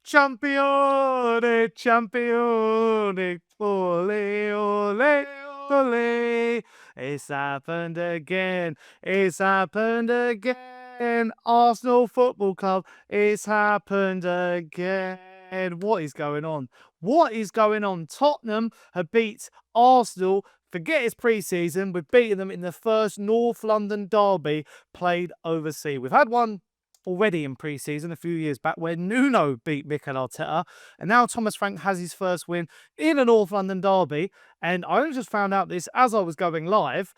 Champione, champione, ole, ole, ole. It's happened again. It's happened again. Arsenal Football Club. It's happened again. What is going on? What is going on? Tottenham have beat Arsenal. Forget it's pre-season. We've beaten them in the first North London derby played overseas. We've had one already in pre-season a few years back where Nuno beat Mikel Arteta, and now Thomas Frank has his first win in a North London derby. And I only just found out this as I was going live.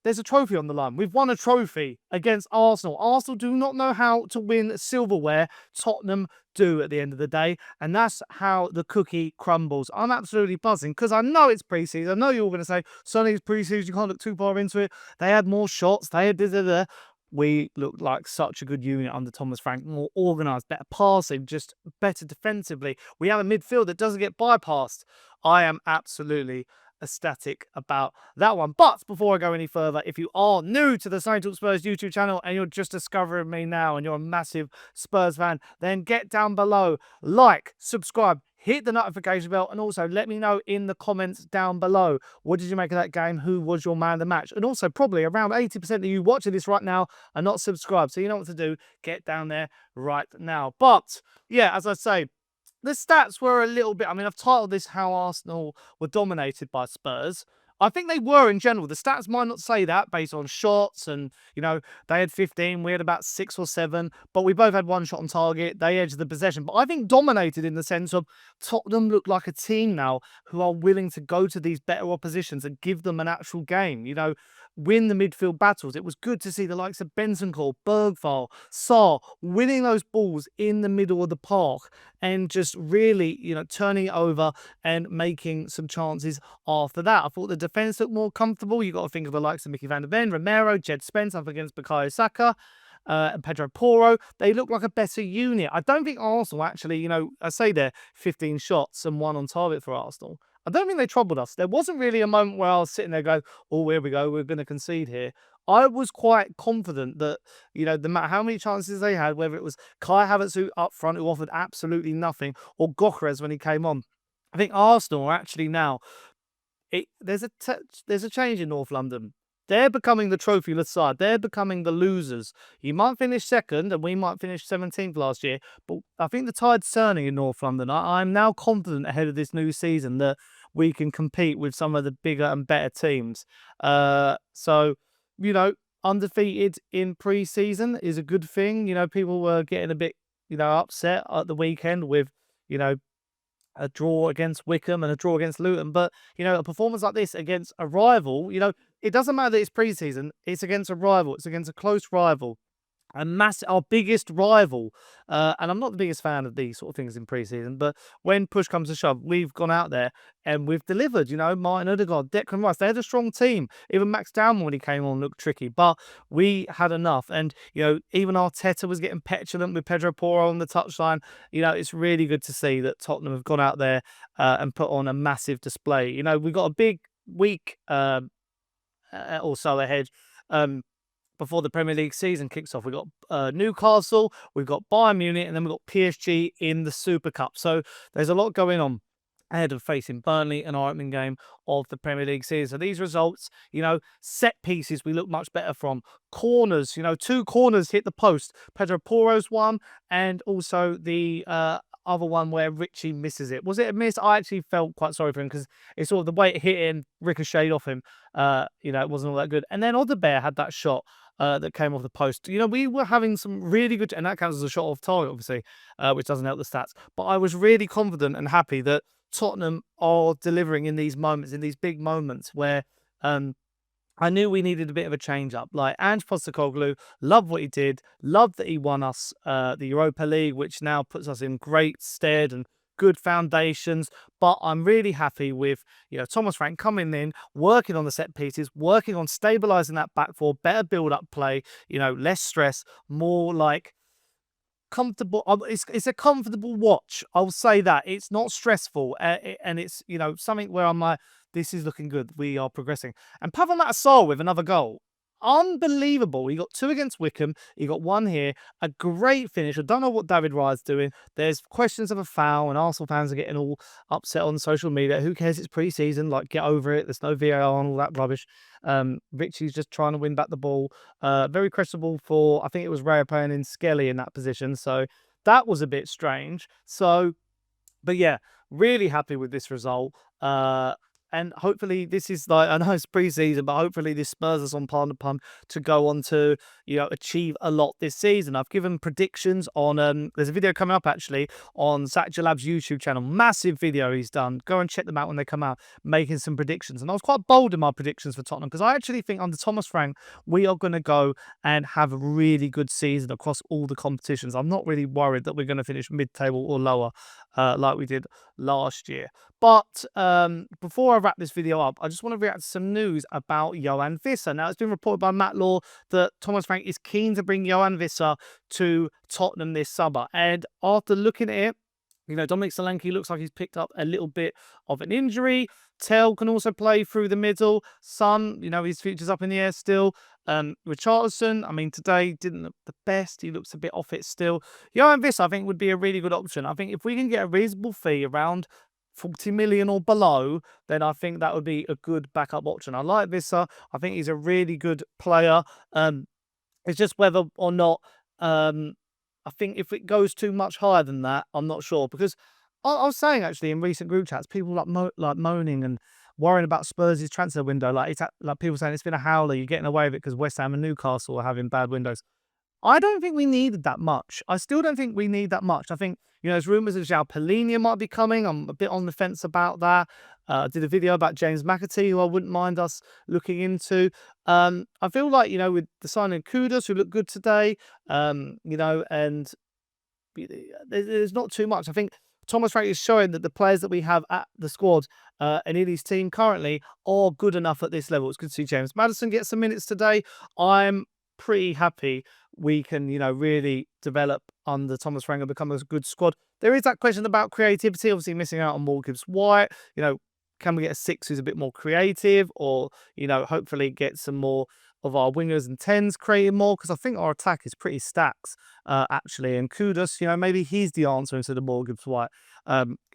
There's a trophy on the line. We've won a trophy against Arsenal. Arsenal do not know how to win silverware. Tottenham do at the end of the day. And that's how the cookie crumbles. I'm absolutely buzzing because I know it's pre-season. I know you're all going to say, Sonny's pre-season, you can't look too far into it. They had more shots. They had da-da-da. We looked like such a good unit under Thomas Frank, more organised, better passing, just better defensively. We have a midfield that doesn't get bypassed. I am absolutely ecstatic about that one. But before I go any further, if you are new to the Sonny Talk Spurs YouTube channel and you're just discovering me now and you're a massive Spurs fan, then get down below, like, subscribe, hit the notification bell, and also let me know in the comments down below, what did you make of that game? Who was your man of the match? And also, probably around 80% of you watching this right now are not subscribed. So you know what to do. Get down there right now. But yeah, as I say, the stats were a little bit, I mean, I've titled this How Arsenal Were Dominated by Spurs. I think they were in general. The stats might not say that based on shots and, you know, they had 15, we had about 6 or 7, but we both had one shot on target. They edged the possession. But I think dominated in the sense of Tottenham look like a team now who are willing to go to these better oppositions and give them an actual game, you know, win the midfield battles. It was good to see the likes of Bentancur, Bergvall, Sarr winning those balls in the middle of the park and just really, you know, turning it over and making some chances after that. I thought the defence looked more comfortable. You've got to think of the likes of Mickey van der Ven, Romero, Jed Spence up against Bukayo Saka. And Pedro Porro, they look like a better unit. I don't think Arsenal actually, you know, I say they're 15 shots and 1 on target for Arsenal. I don't think they troubled us. There wasn't really a moment where I was sitting there going, oh, here we go, we're going to concede here. I was quite confident that, you know, no matter how many chances they had, whether it was Kai Havertz who up front who offered absolutely nothing, or Gyokeres when he came on, I think Arsenal are actually now, there's a change in North London. They're becoming the trophyless side. They're becoming the losers. You might finish second, and we might finish 17th last year, but I think the tide's turning in North London. I'm now confident ahead of this new season that we can compete with some of the bigger and better teams. So, you know, undefeated in pre-season is a good thing. You know, people were getting a bit, you know, upset at the weekend with, you know, a draw against Wickham and a draw against Luton. But, you know, a performance like this against a rival, you know, it doesn't matter that it's pre-season. It's against a rival. It's against a close rival. Our biggest rival. And I'm not the biggest fan of these sort of things in pre-season, but when push comes to shove, we've gone out there and we've delivered. You know, Martin Odegaard, Declan Rice, they had a strong team. Even Max Dowman when he came on looked tricky, but we had enough. And, you know, even Arteta was getting petulant with Pedro Porro on the touchline. You know, it's really good to see that Tottenham have gone out there and put on a massive display. You know, we've got a big week or so ahead. Before the Premier League season kicks off. We've got Newcastle, we've got Bayern Munich, and then we've got PSG in the Super Cup. So there's a lot going on ahead of facing Burnley and our opening game of the Premier League season. So these results, you know, set pieces we look much better from. Corners, you know, 2 corners hit the post. Pedro Porro's one, and also the other one where Richie misses it. Was it a miss? I actually felt quite sorry for him because it's sort of the way it hit him, ricocheted off him. You know, it wasn't all that good. And then Odegaard had that shot that came off the post. You know, we were having some really good, and that counts as a shot off target, obviously, which doesn't help the stats. But I was really confident and happy that Tottenham are delivering in these moments, in these big moments where I knew we needed a bit of a change up. Like Ange Postecoglou, loved what he did, loved that he won us the Europa League, which now puts us in great stead and good foundations. But I'm really happy with, you know, Thomas Frank coming in, working on the set pieces, working on stabilising that back four, better build-up play, you know, less stress, more like comfortable. It's a comfortable watch. I'll say that. It's not stressful. And it's, you know, something where I'm like, this is looking good. We are progressing. And Pape Matar Sarr with another goal. unbelievable. He got 2 against Wickham. He got 1 here. A great finish. I don't know what David Raya's doing. There's questions of a foul, and Arsenal fans are getting all upset on social media. Who cares? It's pre-season. Like, get over it. There's no VAR and all that rubbish. Richie's just trying to win back the ball. Very questionable for, I think it was Raya playing in Skelly in that position. So that was a bit strange. So, but yeah, really happy with this result. And hopefully this is, like, I know it's pre-season, but hopefully this spurs us on Partner Pun to go on to, achieve a lot this season. I've given predictions on, there's a video coming up actually on Zach Jalab's YouTube channel. Massive video he's done. Go and check them out when they come out, making some predictions. And I was quite bold in my predictions for Tottenham because I actually think under Thomas Frank, we are going to go and have a really good season across all the competitions. I'm not really worried that we're going to finish mid-table or lower like we did last year. But before I wrap this video up, I just want to react to some news about Yoane Wissa. Now, it's been reported by Matt Law that Thomas Frank is keen to bring Yoane Wissa to Tottenham this summer. And after looking at it, Dominic Solanke looks like he's picked up a little bit of an injury. Tell can also play through the middle. Son, his future's up in the air still. Richarlison, I mean, today didn't look the best. He looks a bit off it still. Yoane Wissa, I think, would be a really good option. I think if we can get a reasonable fee around 40 million or below, then I think that would be a good backup option. I like Wissa. I think he's a really good player. It's just whether or not, I think if it goes too much higher than that, I'm not sure. Because I was saying actually in recent group chats, people like moaning and worrying about Spurs' transfer window. Like people saying it's been a howler. You're getting away with it because West Ham and Newcastle are having bad windows. I don't think we needed that much. I still don't think we need that much. I think, there's rumours of João Palhinha might be coming. I'm a bit on the fence about that. I did a video about James McAtee, who I wouldn't mind us looking into. I feel like, with the signing of Kudus, who looked good today, and there's not too much. I think Thomas Frank is showing that the players that we have at the squad and in his team currently are good enough at this level. It's good to see James Maddison get some minutes today. I'm pretty happy we can, really develop under Thomas Frank and become a good squad. There is that question about creativity, obviously missing out on Morgan Gibbs-White. Can we get a 6 who's a bit more creative, or, hopefully get some more of our wingers and 10s creating more? Because I think our attack is pretty stacks, actually. And Kudus, maybe he's the answer instead of Morgan Gibbs-White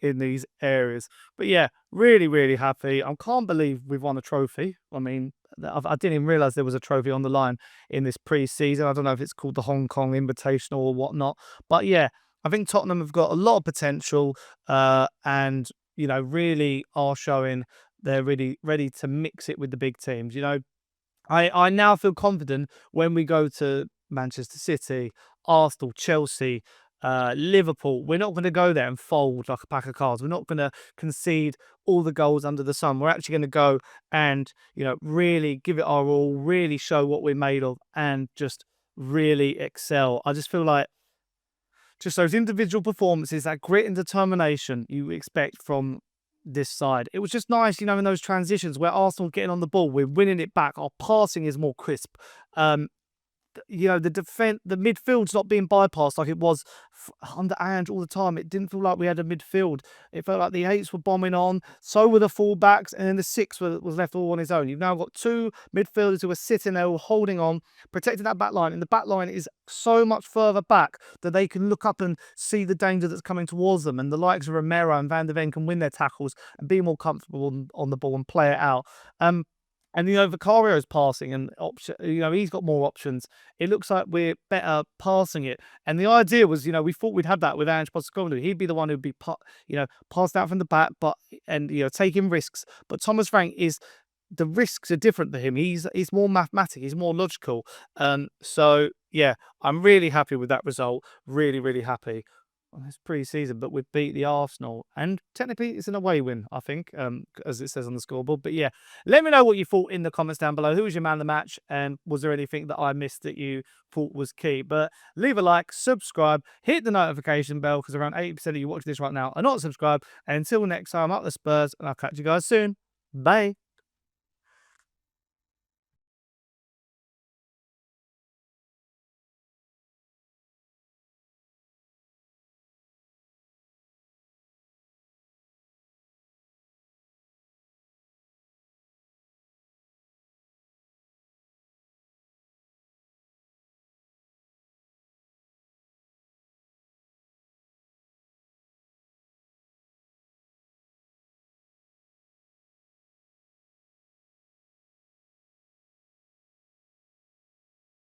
in these areas. But yeah, really, really happy. I can't believe we've won a trophy. I mean, I didn't even realise there was a trophy on the line in this pre-season. I don't know if it's called the Hong Kong Invitational or whatnot. But yeah, I think Tottenham have got a lot of potential and, really are showing they're really ready to mix it with the big teams. I now feel confident when we go to Manchester City, Arsenal, Chelsea, Liverpool. We're not going to go there and fold like a pack of cards. We're not going to concede all the goals under the sun. We're actually going to go and, really give it our all, really show what we're made of, and just really excel. I just feel like just those individual performances, that grit and determination you expect from this side. It was just nice, in those transitions where Arsenal getting on the ball, we're winning it back. Our passing is more crisp. The midfield's not being bypassed like it was under Ange all the time. It didn't feel like we had a midfield. It felt like the 8s were bombing on, so were the fullbacks, and then the 6 was left all on his own. You've now got 2 midfielders who are sitting there, holding on, protecting that back line, and the back line is so much further back that they can look up and see the danger that's coming towards them, and the likes of Romero and Van de Ven can win their tackles and be more comfortable on the ball and play it out. And, Vicario's passing and option, he's got more options. It looks like we're better passing it. And the idea was, we thought we'd have that with Ange Postecoglou. He'd be the one who'd be, passed out from the back, taking risks. But Thomas Frank the risks are different for him. He's more mathematic. He's more logical. So yeah, I'm really happy with that result. Really, really happy. Well, it's pre-season, but we've beat the Arsenal, and technically it's an away win, I think, as it says on the scoreboard. But yeah, let me know what you thought in the comments down below. Who was your man of the match, and was there anything that I missed that you thought was key? But leave a like, subscribe, hit the notification bell, because around 80% of you watching this right now are not subscribed. And until next time, up the Spurs, and I'll catch you guys soon. Bye.